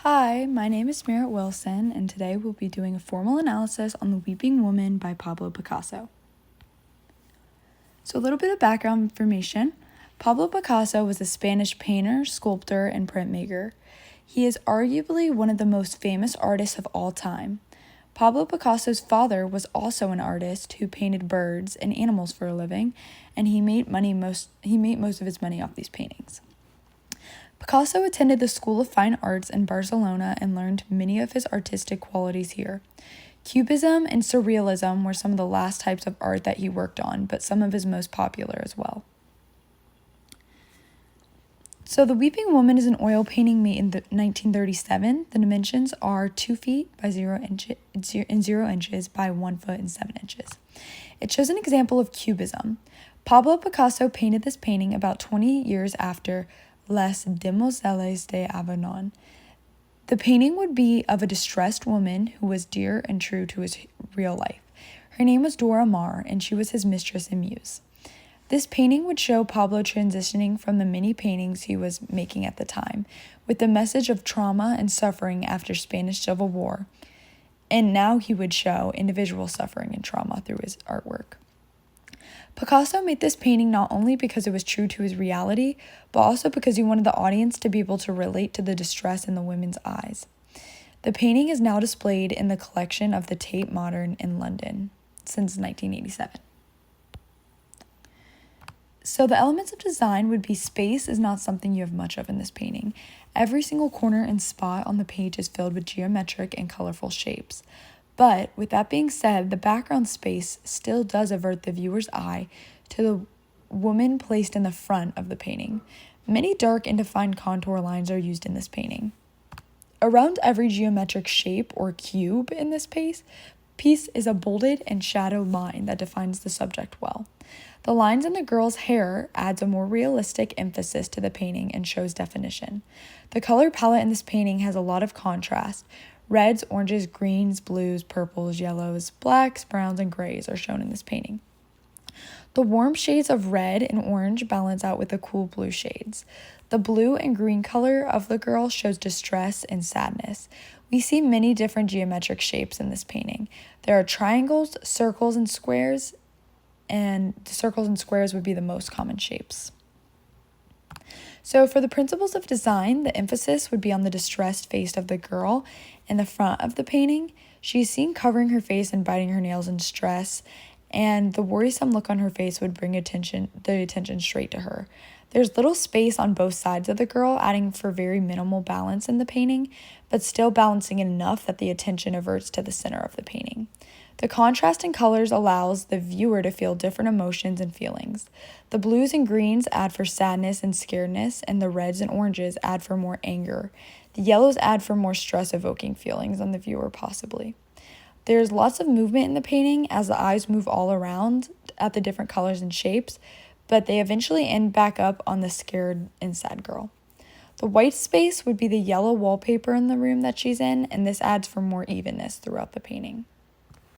Hi, my name is Merritt Wilson, and today we'll be doing a formal analysis on The Weeping Woman by Pablo Picasso. So a little bit of background information. Pablo Picasso was a Spanish painter, sculptor, and printmaker. He is arguably one of the most famous artists of all time. Pablo Picasso's father was also an artist who painted birds and animals for a living, and he made most of his money off these paintings. Picasso attended the School of Fine Arts in Barcelona and learned many of his artistic qualities here. Cubism and Surrealism were some of the last types of art that he worked on, but some of his most popular as well. So The Weeping Woman is an oil painting made in 1937. The dimensions are 2 feet by 0 inches by 1 foot and 7 inches. It shows an example of Cubism. Pablo Picasso painted this painting about 20 years after Les Demoiselles d'Avignon. The painting would be of a distressed woman who was dear and true to his real life. Her name was Dora Maar, and she was his mistress and muse. This painting would show Pablo transitioning from the many paintings he was making at the time, with the message of trauma and suffering after Spanish Civil War. And now he would show individual suffering and trauma through his artwork. Picasso made this painting not only because it was true to his reality, but also because he wanted the audience to be able to relate to the distress in the women's eyes. The painting is now displayed in the collection of the Tate Modern in London since 1987. So the elements of design would be space is not something you have much of in this painting. Every single corner and spot on the page is filled with geometric and colorful shapes. But with that being said, the background space still does avert the viewer's eye to the woman placed in the front of the painting. Many dark and defined contour lines are used in this painting. Around every geometric shape or cube in this piece is a bolded and shadowed line that defines the subject well. The lines in the girl's hair adds a more realistic emphasis to the painting and shows definition. The color palette in this painting has a lot of contrast. Reds, oranges, greens, blues, purples, yellows, blacks, browns, and grays are shown in this painting. The warm shades of red and orange balance out with the cool blue shades. The blue and green color of the girl shows distress and sadness. We see many different geometric shapes in this painting. There are triangles, circles, and squares, and the circles and squares would be the most common shapes. So for the principles of design, the emphasis would be on the distressed face of the girl in the front of the painting. She is seen covering her face and biting her nails in distress, and the worrisome look on her face would bring the attention straight to her. There's little space on both sides of the girl, adding for very minimal balance in the painting, but still balancing it enough that the attention averts to the center of the painting. The contrast in colors allows the viewer to feel different emotions and feelings. The blues and greens add for sadness and scaredness, and the reds and oranges add for more anger. The yellows add for more stress-evoking feelings on the viewer, possibly. There's lots of movement in the painting as the eyes move all around at the different colors and shapes, but they eventually end back up on the scared and sad girl. The white space would be the yellow wallpaper in the room that she's in, and this adds for more evenness throughout the painting.